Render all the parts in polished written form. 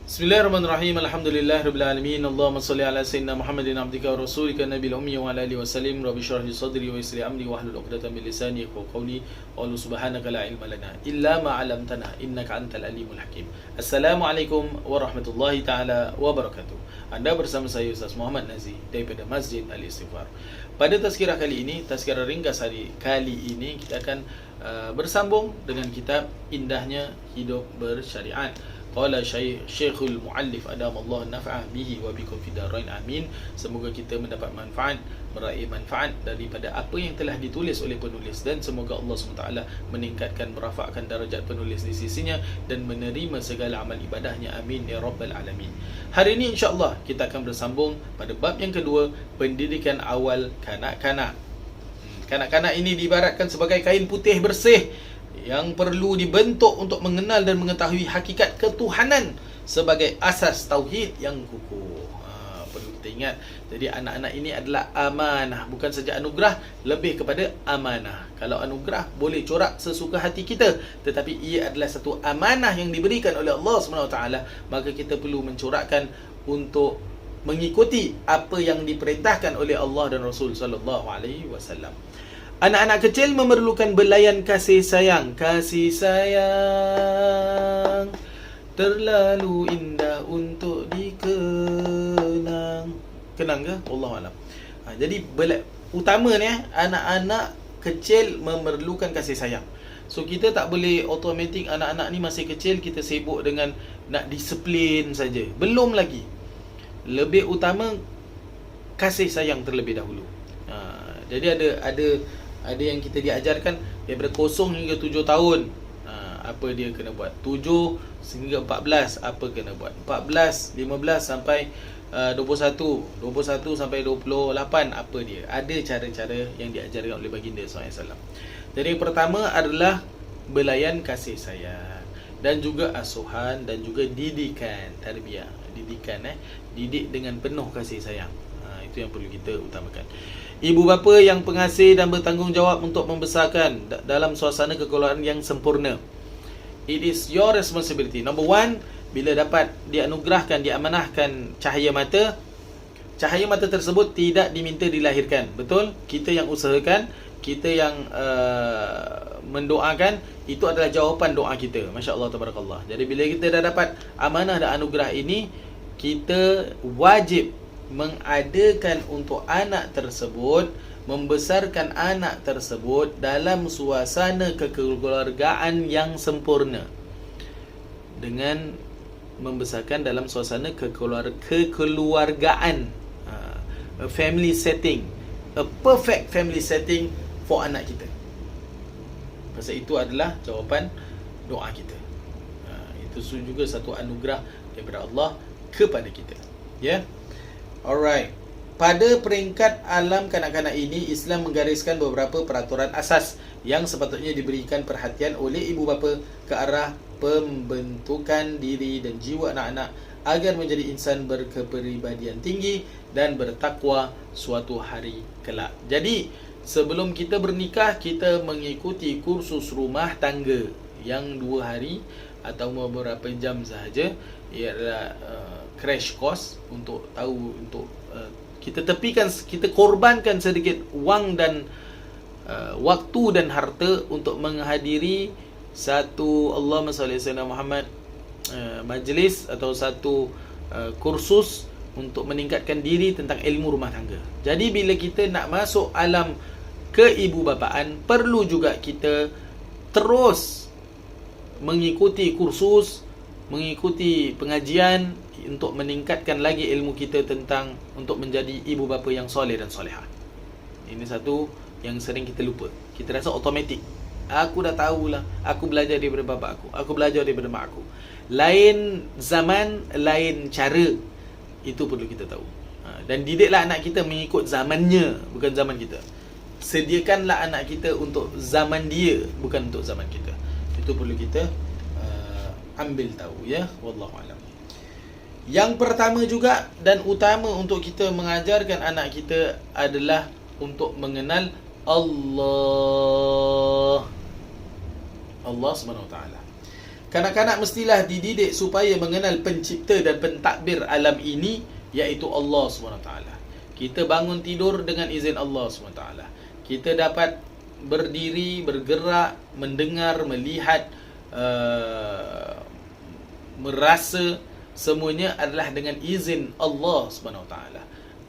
Bismillahirrahmanirrahim. Alhamdulillahirabbil alamin. Allahumma shalli ala sayyidina Muhammadin abdika wa rasulika nabiyil ummi wa ala alihi wasallim. Rabbi shrah li sadri wa yassir li amri wahlul 'uqdatam min lisani yafqahu qawli. Wa subhanaka la ilma lana illa ma 'allamtana innaka antal alimul hakim. Assalamualaikum warahmatullahi taala wabarakatuh. Anda bersama saya Ustaz Muhammad Nazri daripada Masjid Al-Istighfar. Pada tazkirah kali ini, tazkirah ringkas kali ini kita akan bersambung dengan kitab Indahnya Hidup Bersyariat. Qala Syekhul Muallif adamallahu naf'ah bihi wa bikum fid darain amin. Semoga kita mendapat manfaat, meraih manfaat daripada apa yang telah ditulis oleh penulis, dan semoga Allah SWT meningkatkan, merafakkan darajat penulis di sisinya dan menerima segala amal ibadahnya, amin ya rabbal alamin. Hari ini insya-Allah kita akan bersambung pada bab yang kedua, pendidikan awal kanak-kanak. Kanak-kanak ini diibaratkan sebagai kain putih bersih yang perlu dibentuk untuk mengenal dan mengetahui hakikat ketuhanan sebagai asas tauhid yang kukuh. Perlu kita ingat. Jadi anak-anak ini adalah amanah, bukan saja anugerah, lebih kepada amanah. Kalau anugerah boleh corak sesuka hati kita, tetapi ia adalah satu amanah yang diberikan oleh Allah SWT. Maka kita perlu mencorakkan untuk mengikuti apa yang diperintahkan oleh Allah dan Rasul SAW. Anak-anak kecil memerlukan belayan kasih sayang. Kasih sayang terlalu indah untuk dikenang. Kenang ke? Wallahualam. Jadi utamanya anak-anak kecil memerlukan kasih sayang. So kita tak boleh automatik anak-anak ni masih kecil kita sibuk dengan nak disiplin saja. Belum lagi. Lebih utama kasih sayang terlebih dahulu. Jadi ada yang kita diajarkan daripada 0 hingga 7 tahun. Apa dia kena buat? 7 hingga 14 apa kena buat? 14, 15 sampai 21 sampai 28 apa dia? Ada cara-cara yang diajarkan oleh baginda SAW. Jadi yang pertama adalah belayan kasih sayang, dan juga asuhan, dan juga didikan, tarbiyah, didik dengan penuh kasih sayang. Itu yang perlu kita utamakan. Ibu bapa yang pengasih dan bertanggungjawab untuk membesarkan dalam suasana kekeluargaan yang sempurna. It is your responsibility. Number one, bila dapat dianugerahkan, diamanahkan cahaya mata tersebut tidak diminta dilahirkan. Betul? Kita yang usahakan, kita yang mendoakan, itu adalah jawapan doa kita. Masya Allah, tabarakallah. Jadi bila kita dah dapat amanah dan anugerah ini, kita wajib mengadakan untuk anak tersebut, membesarkan anak tersebut dalam suasana kekeluargaan yang sempurna, dengan membesarkan dalam suasana kekeluargaan, a family setting, a perfect family setting for anak kita. Pasal itu adalah jawapan doa kita. Itu juga satu anugerah daripada Allah kepada kita. Ya. Alright. Pada peringkat alam kanak-kanak ini, Islam menggariskan beberapa peraturan asas yang sepatutnya diberikan perhatian oleh ibu bapa ke arah pembentukan diri dan jiwa anak-anak agar menjadi insan berkepribadian tinggi dan bertakwa suatu hari kelak. Jadi, sebelum kita bernikah, kita mengikuti kursus rumah tangga yang 2 hari atau beberapa jam sahaja. Ia adalah crash course untuk tahu, untuk kita tepikan, kita korbankan sedikit wang dan waktu dan harta untuk menghadiri satu, Allahumma salli ala Muhammad, majlis atau satu kursus untuk meningkatkan diri tentang ilmu rumah tangga. Jadi bila kita nak masuk alam keibubapaan, perlu juga kita terus mengikuti kursus, mengikuti pengajian untuk meningkatkan lagi ilmu kita tentang untuk menjadi ibu bapa yang soleh dan solehah. Ini satu yang sering kita lupa. Kita rasa automatik. Aku dah tahulah, aku belajar daripada bapa aku belajar daripada mak aku. Lain zaman, lain cara. Itu perlu kita tahu. Dan didiklah anak kita mengikut zamannya, bukan zaman kita. Sediakanlah anak kita untuk zaman dia, bukan untuk zaman kita. Itu perlu kita ambil tahu, ya. Wallahu a'lam. Yang pertama juga dan utama untuk kita mengajarkan anak kita adalah untuk mengenal Allah. Allah Subhanahu Wa Taala. Kanak-kanak mestilah dididik supaya mengenal pencipta dan pentadbir alam ini, iaitu Allah SWT. Kita bangun tidur dengan izin Allah SWT. Kita dapat berdiri, bergerak, mendengar, melihat, merasa, semuanya adalah dengan izin Allah SWT.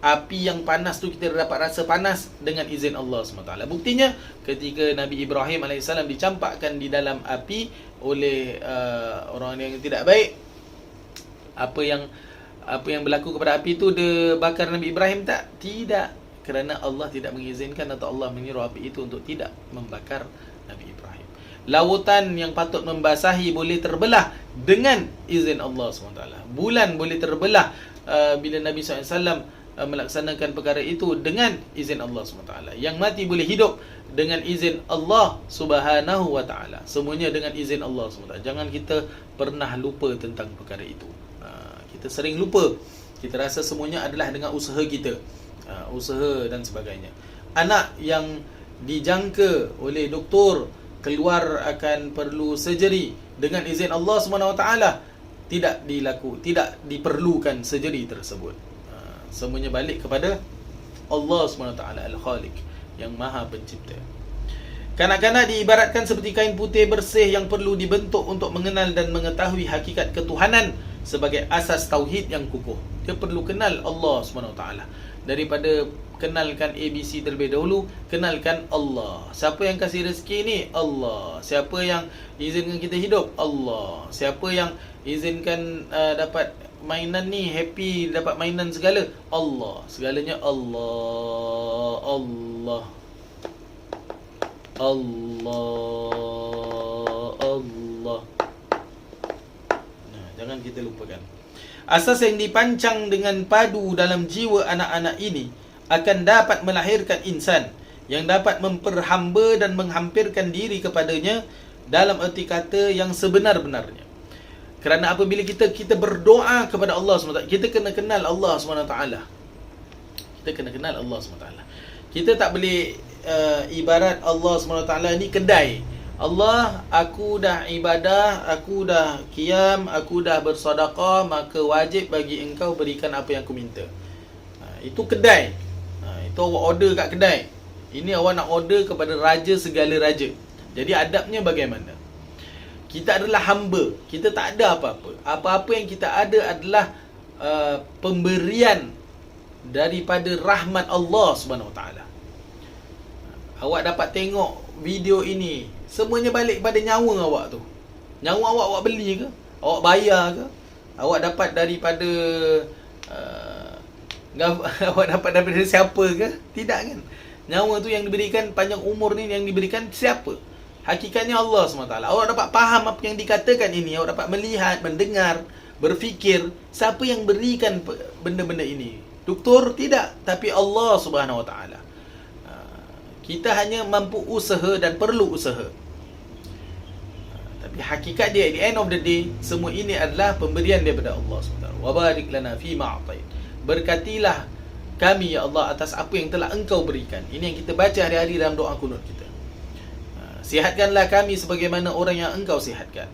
Api yang panas tu kita dapat rasa panas dengan izin Allah SWT. Buktinya ketika Nabi Ibrahim AS dicampakkan di dalam api oleh orang yang tidak baik, apa yang berlaku kepada api itu, dia bakar Nabi Ibrahim tak? Tidak, kerana Allah tidak mengizinkan atau Allah menyuruh api itu untuk tidak membakar Nabi Ibrahim. Lautan yang patut membasahi boleh terbelah dengan izin Allah SWT. Bulan boleh terbelah bila Nabi SAW melaksanakan perkara itu dengan izin Allah SWT. Yang mati boleh hidup dengan izin Allah Subhanahu wa taala. Semuanya dengan izin Allah SWT. Jangan kita pernah lupa tentang perkara itu. Kita sering lupa. Kita rasa semuanya adalah dengan usaha kita, usaha dan sebagainya. Anak yang dijangka oleh doktor keluar akan perlu surgery, dengan izin Allah SWT tidak diperlukan surgery tersebut. Semuanya balik kepada Allah SWT Al-Khaliq, yang Maha Pencipta. Kanak-kanak diibaratkan seperti kain putih bersih yang perlu dibentuk untuk mengenal dan mengetahui hakikat ketuhanan sebagai asas tauhid yang kukuh. Dia perlu kenal Allah SWT. Daripada kenalkan ABC terlebih dahulu, kenalkan Allah. Siapa yang kasih rezeki ni? Allah. Siapa yang izinkan kita hidup? Allah. Siapa yang izinkan dapat mainan ni, happy dapat mainan segala? Allah. Segalanya Allah. Allah. Allah. Allah. Nah, jangan kita lupakan. Asas yang dipancang dengan padu dalam jiwa anak-anak ini akan dapat melahirkan insan yang dapat memperhamba dan menghampirkan diri kepadanya dalam erti kata yang sebenar-benarnya. Kerana apabila kita berdoa kepada Allah SWT, kita kena kenal Allah SWT. Kita kena kenal Allah SWT. Kita tak boleh ibarat Allah SWT ni kedai. Allah, aku dah ibadah, aku dah qiyam, aku dah bersedekah, maka wajib bagi engkau berikan apa yang aku minta. Itu kedai. Itu awak order kat kedai. Ini awak nak order kepada raja segala raja. Jadi adabnya bagaimana? Kita adalah hamba. Kita tak ada apa-apa. Apa-apa yang kita ada adalah pemberian daripada rahmat Allah Subhanahu Wa Taala. Awak dapat tengok video ini, semuanya balik pada nyawa awak tu. Nyawa awak beli ke? Awak bayar ke? Awak dapat daripada awak dapat daripada siapa ke? Tidak kan? Nyawa tu yang diberikan, panjang umur ni yang diberikan siapa? Hakikatnya Allah SWT. Awak dapat faham apa yang dikatakan ini. Awak dapat melihat, mendengar, berfikir. Siapa yang berikan benda-benda ini? Doktor? Tidak. Tapi Allah Subhanahu Wa Taala. Kita hanya mampu usaha dan perlu usaha. Tapi hakikat dia, at the end of the day, semua ini adalah pemberian daripada Allah SWT. Wa barik lana fi ma'atait. Berkatilah kami ya Allah atas apa yang telah engkau berikan. Ini yang kita baca hari-hari dalam doa kunut kita. Sihatkanlah kami sebagaimana orang yang engkau sihatkan.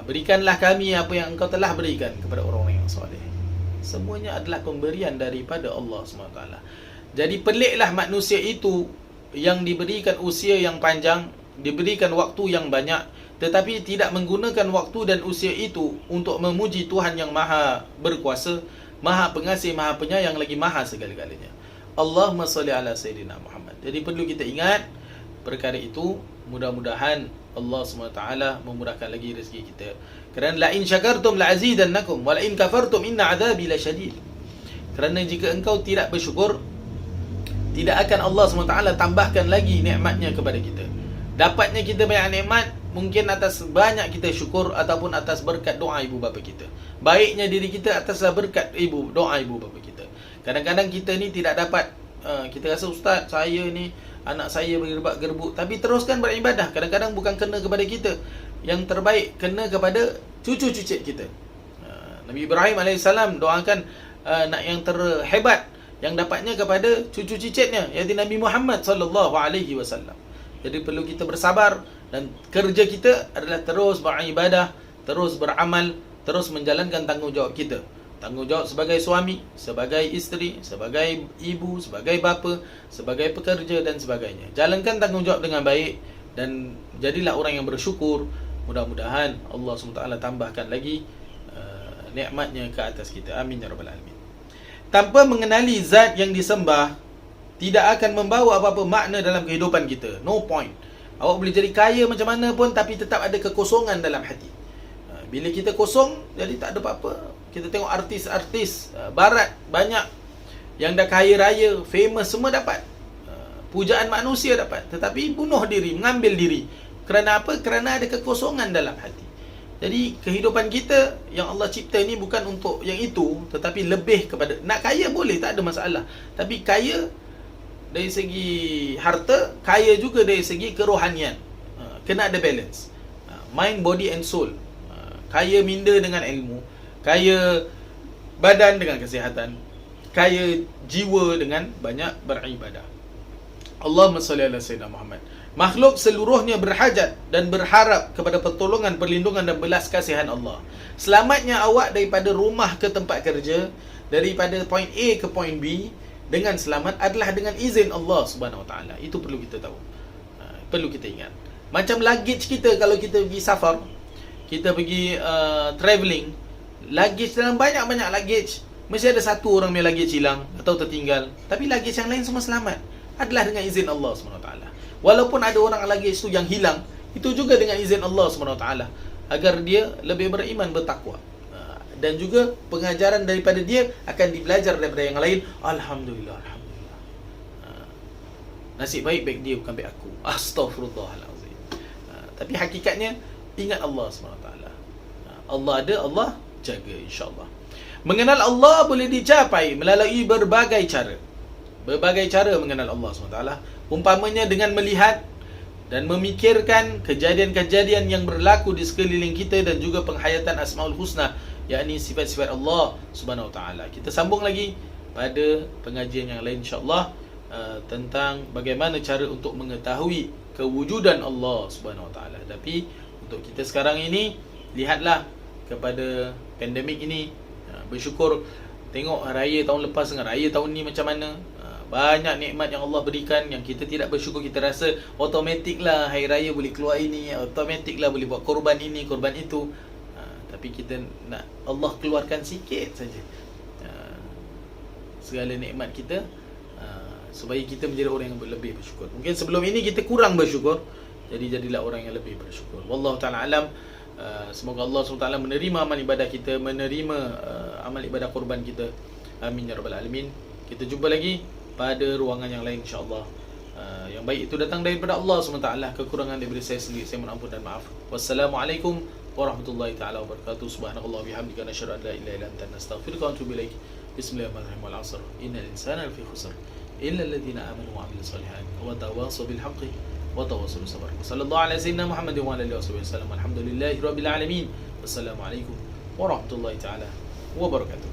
Berikanlah kami apa yang engkau telah berikan kepada orang-orang yang soleh. Semuanya adalah pemberian daripada Allah SWT. Jadi peliklah manusia itu yang diberikan usia yang panjang, diberikan waktu yang banyak, tetapi tidak menggunakan waktu dan usia itu untuk memuji Tuhan yang Maha Berkuasa, Maha Pengasih, Maha Penyayang, lagi Maha segala-galanya. Allahumma salli ala Sayyidina Muhammad. Jadi perlu kita ingat perkara itu. Mudah-mudahan Allah SWT memurahkan lagi rezeki kita. Kerana la in syakartum la azidannakum wa la in kafartum inna azabi lasyadid. Kerana jika engkau tidak bersyukur, tidak akan Allah SWT tambahkan lagi nikmatnya kepada kita. Dapatnya kita banyak nikmat mungkin atas banyak kita syukur ataupun atas berkat doa ibu bapa kita. Baiknya diri kita ataslah berkat doa ibu bapa kita. Kadang-kadang kita ni tidak dapat, kita rasa ustaz, saya ni anak saya bergerbak-gerbuk, tapi teruskan beribadah. Kadang-kadang bukan kena kepada kita. Yang terbaik kena kepada cucu-cucit kita. Nabi Ibrahim AS doakan nak yang terhebat, yang dapatnya kepada cucu cicitnya, iaitu Nabi Muhammad SAW. Jadi perlu kita bersabar Dan kerja kita adalah terus beribadah, terus beramal, terus menjalankan tanggungjawab kita. Tanggungjawab sebagai suami, sebagai isteri, sebagai ibu, sebagai bapa, sebagai pekerja dan sebagainya. Jalankan tanggungjawab dengan baik dan jadilah orang yang bersyukur. Mudah-mudahan Allah SWT tambahkan lagi nikmatnya ke atas kita. Amin ya rabbal alamin. Tanpa mengenali zat yang disembah, tidak akan membawa apa-apa makna dalam kehidupan kita. No point. Awak boleh jadi kaya macam mana pun, tapi tetap ada kekosongan dalam hati. Bila kita kosong, jadi tak ada apa-apa. Kita tengok artis-artis barat banyak yang dah kaya raya, famous, semua dapat pujaan manusia dapat, tetapi bunuh diri, mengambil diri. Kerana apa? Kerana ada kekosongan dalam hati. Jadi kehidupan kita yang Allah cipta ni bukan untuk yang itu, tetapi lebih kepada nak kaya boleh, tak ada masalah. Tapi kaya dari segi harta, kaya juga dari segi kerohanian. Kena ada balance. Mind, body and soul. Kaya minda dengan ilmu, kaya badan dengan kesihatan, kaya jiwa dengan banyak beribadah. Allahumma salli ala Sayyidina Muhammad. Makhluk seluruhnya berhajat dan berharap kepada pertolongan, perlindungan dan belas kasihan Allah. Selamatnya awak daripada rumah ke tempat kerja, daripada point A ke point B dengan selamat adalah dengan izin Allah Subhanahu Wa Taala. Itu perlu kita tahu. Perlu kita ingat. Macam luggage kita, kalau kita pergi safar, kita pergi travelling, luggage dalam banyak-banyak luggage, mesti ada satu orang punya luggage hilang atau tertinggal, tapi luggage yang lain semua selamat. Adalah dengan izin Allah SWT. Walaupun ada orang luggage tu yang hilang, itu juga dengan izin Allah SWT, agar dia lebih beriman, bertakwa. Dan juga pengajaran daripada dia akan dibelajar daripada yang lain. Alhamdulillah, Alhamdulillah. Nasib baik dia, bukan baik aku. Astaghfirullahalazim. Tapi hakikatnya ingat Allah SWT. Allah ada, Allah jaga, insyaAllah. Mengenal Allah boleh dicapai melalui berbagai cara. Berbagai cara mengenal Allah SWT. Umpamanya dengan melihat dan memikirkan kejadian-kejadian yang berlaku di sekeliling kita dan juga penghayatan Asmaul Husna, yakni sifat-sifat Allah Subhanahu Wa Taala. Kita sambung lagi pada pengajian yang lain, insyaAllah, tentang bagaimana cara untuk mengetahui kewujudan Allah Subhanahu Wa Taala. Tapi untuk kita sekarang ini, lihatlah kepada pandemik ini, bersyukur. Tengok raya tahun lepas dengan raya tahun ni macam mana. Banyak nikmat yang Allah berikan yang kita tidak bersyukur. Kita rasa automatik lah hari raya boleh keluar ini, automatik lah boleh buat korban ini, korban itu. Tapi kita nak Allah keluarkan sikit saja segala nikmat kita, supaya kita menjadi orang yang lebih bersyukur. Mungkin sebelum ini kita kurang bersyukur, jadi jadilah orang yang lebih bersyukur. Wallahu ta'ala alam. Semoga Allah SWT menerima amal ibadah kita, menerima amal ibadah korban kita. Amin ya rabbal alamin. Kita jumpa lagi pada ruangan yang lain, insyaAllah. Yang baik itu datang daripada Allah SWT. Kekurangan daripada saya sendiri, saya mohon ampun dan maaf. Wassalamualaikum warahmatullahi ta'ala wabarakatuh. Subhanallah bihamdika, nasyhadu an la ilaha illa anta, nastaghfiruka wa natubu ilaik. Bismillahirrahmanirrahim. Wal 'asr, innal insana lafi khusr illa alladhina amanu wa 'amilus solihat wa tawassaw bil haqqi wa tawassaw bis sabr. Sallallahu ala sayyidina Muhammadin wa ala alihi wasallam. Alhamdulillahi rabbil alamin. Wassalamualaikum warahmatullahi ta'ala wabarakatuh.